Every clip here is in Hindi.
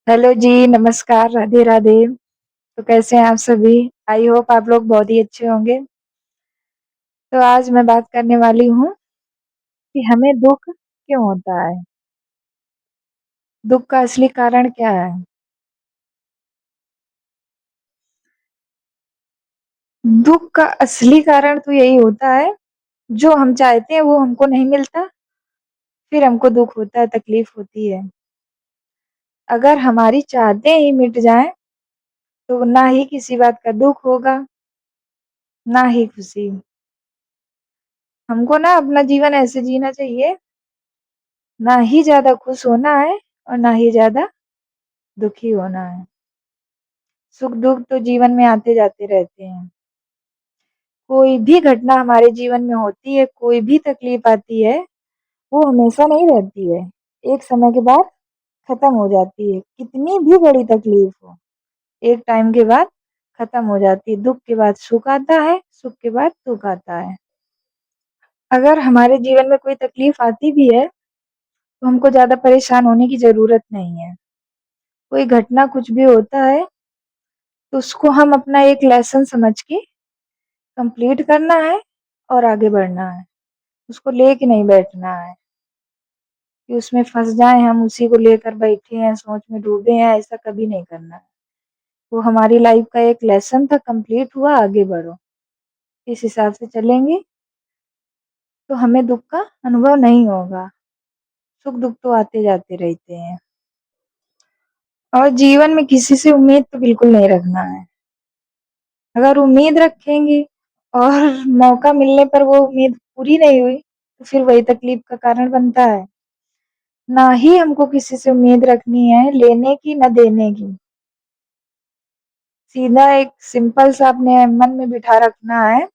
हेलो जी, नमस्कार, राधे-राधे। तो कैसे हैं आप सभी? आई होप आप लोग बहुत ही अच्छे होंगे। तो आज मैं बात करने वाली हूँ कि हमें दुःख क्यों होता है? दुःख का असली कारण क्या है? दुःख का असली कारण तो यही होता है, जो हम चाहते हैं वो हमको नहीं मिलता, फिर हमको दुःख होता है, तकलीफ होती है। अगर हमारी चाहतें ही मिट जाएँ, तो ना ही किसी बात का दुःख होगा, ना ही खुशी। हमको ना अपना जीवन ऐसे जीना चाहिए, ना ही ज़्यादा खुश होना है और ना ही ज़्यादा दुखी होना है। सुख-दुःख तो जीवन में आते-जाते रहते हैं। कोई भी घटना हमारे जीवन में होती है, कोई भी तकलीफ आती है, वो हमेशा नहीं रहती है। एक समय के बाद खत्म हो जाती है। कितनी भी बड़ी तकलीफ हो, एक टाइम के बाद खत्म हो जाती है। दुःख के बाद सुख आता है, सुख के बाद दुःख आता है। अगर हमारे जीवन में कोई तकलीफ आती भी है, तो हमको ज़्यादा परेशान होने की ज़रूरत नहीं है। कोई घटना कुछ भी होता है, तो उसको हम अपना एक लेसन समझ के कंप्लीट करना है और आगे बढ़ना है। उसको लेके नहीं बैठना है कि उसमें फँस जाएँ हम, उसी को लेकर बैठे हैं, सोच में डूबे हैं, ऐसा कभी नहीं करना है। वो हमारी लाइफ़ का एक लेसन था, कंप्लीट हुआ, आगे बढ़ो। इस हिसाब से चलेंगे, तो हमें दुःख का अनुभव नहीं होगा। सुख-दुःख तो आते-जाते रहते हैं और जीवन में किसी से उम्मीद तो बिल्कुल नहीं रखना है। अगर उम्मीद रखेंगे और मौका मिलने पर वो उम्मीद पूरी नहीं हुई, तो फिर वही तकलीफ का कारण बनता है। ना ही हमको किसी से उम्मीद रखनी है लेने की ना देने की। सीधा एक सिंपल सा अपने मन में बिठा रखना है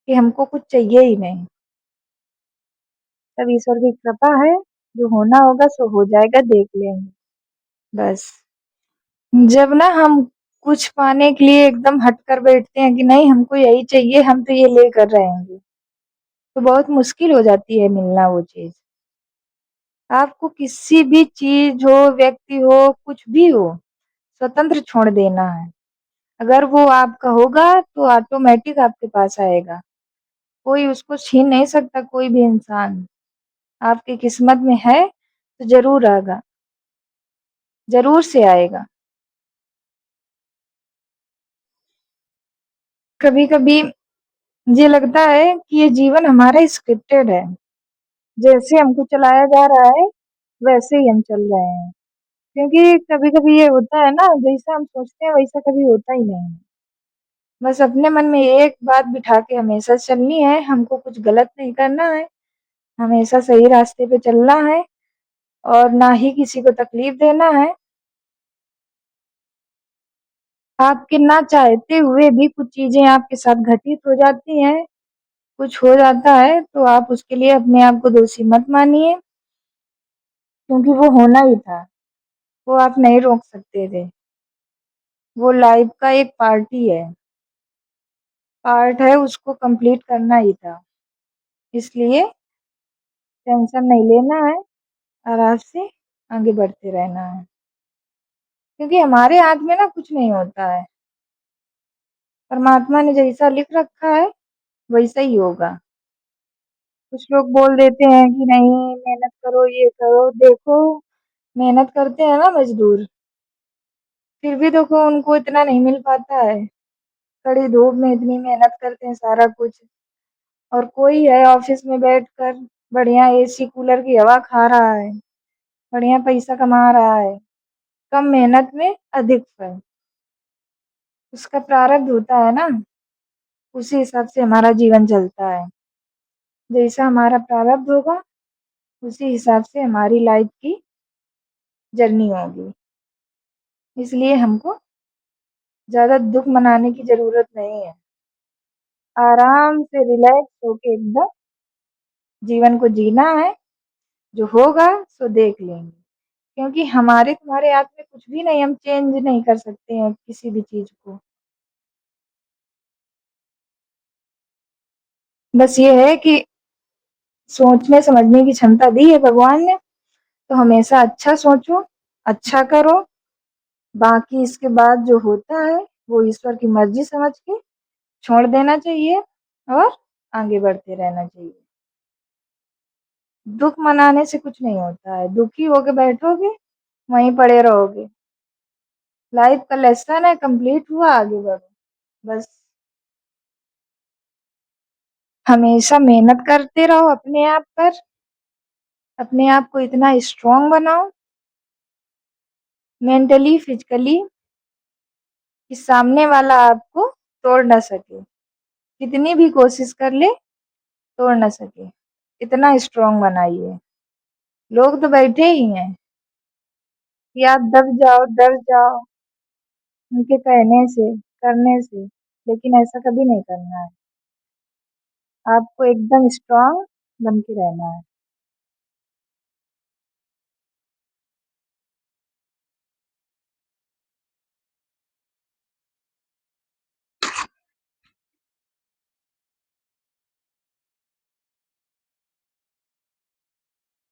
कि हमको कुछ चाहिए ही नहीं। सब ईश्वर की कृपा है, जो होना होगा सो हो जाएगा, देख लेंगे, बस। जब ना हम कुछ पाने के लिए एकदम हट कर बैठते हैं कि नहीं हमको यही चाहिए, हम तो ये लेकर रहेंगे, तो बहुत मुश्किल हो जाती है मिलना वो चीज़। आपको किसी भी चीज़ हो, व्यक्ति हो, कुछ भी हो, स्वतंत्र छोड़ देना है। अगर वो आपका होगा तो ऑटोमैटिक आपके पास आएगा। कोई उसको छीन नहीं सकता कोई भी इंसान। आपकी किस्मत में है तो ज़रूर आएगा, ज़रूर से आएगा। कभी-कभी ये लगता है कि ये जीवन हमारा स्क्रिप्टेड है। जैसे हमको चलाया जा रहा है, वैसे ही हम चल रहे हैं। क्योंकि कभी-कभी ये होता है ना, जैसा हम सोचते हैं वैसा कभी होता ही नहीं है। बस अपने मन में एक बात बिठा के हमेशा चलनी है, हमको कुछ गलत नहीं करना है, हमेशा सही रास्ते पे चलना है और ना ही किसी को तकलीफ देना है। आपके ना चाहते हुए भी कुछ चीज़ें आपके साथ घटित हो जाती हैं, कुछ हो जाता है तो आप उसके लिए अपने आप को दोषी मत मानिए, क्योंकि वो होना ही था, वो आप नहीं रोक सकते थे। वो लाइफ़ का एक पार्ट ही है, पार्ट है उसको कंप्लीट करना ही था। इसलिए टेंशन नहीं लेना है, आराम से आगे बढ़ते रहना है। क्योंकि हमारे हाथ में ना कुछ नहीं होता है, परमात्मा ने जैसा लिख रखा है, वैसा ही होगा। कुछ लोग बोल देते हैं कि नहीं मेहनत करो, ये करो, देखो मेहनत करते हैं ना मज़दूर, फिर भी देखो उनको इतना नहीं मिल पाता है। कड़ी धूप में इतनी मेहनत करते हैं सारा कुछ और कोई है ऑफ़िस में बैठकर बढ़िया एसी, कूलर की हवा खा रहा है, बढ़िया पैसा कमा रहा है, कम मेहनत में अधिक फल। उसका प्रारब्ध होता है ना, उसी हिसाब से हमारा जीवन चलता है। जैसा हमारा प्रारब्ध होगा, उसी हिसाब से हमारी लाइफ़ की जर्नी होगी। इसलिए हमको ज़्यादा दुःख मनाने की ज़रूरत नहीं है। आराम से रिलैक्स होके एकदम जीवन को जीना है, जो होगा सो देख लेंगे। क्योंकि हमारे तुम्हारे हाथ में कुछ भी नहीं, हम चेंज नहीं कर सकते हैं किसी भी चीज़ को। बस ये है कि सोचने समझने की क्षमता दी है भगवान ने, तो हमेशा अच्छा सोचो, अच्छा करो, बाकी इसके बाद जो होता है वो ईश्वर की मर्ज़ी समझ के छोड़ देना चाहिए और आगे बढ़ते रहना चाहिए। दुःख मनाने से कुछ नहीं होता है, दुखी होके बैठोगे, वहीं पड़े रहोगे। लाइफ का लेसन है, कंप्लीट हुआ, आगे बढ़ो, बस। हमेशा मेहनत करते रहो अपने आप पर, अपने आप को इतना स्ट्रॉन्ग बनाओ मेंटली, फिज़िकली कि सामने वाला आपको तोड़ ना सके। कितनी भी कोशिश कर ले, तोड़ ना सके। इतना स्ट्रॉन्ग बनाइए। लोग तो बैठे ही हैं कि आप दब जाओ, डर जाओ उनके कहने से, करने से, लेकिन ऐसा कभी नहीं करना है। आपको एकदम स्ट्रॉन्ग बन के रहना है।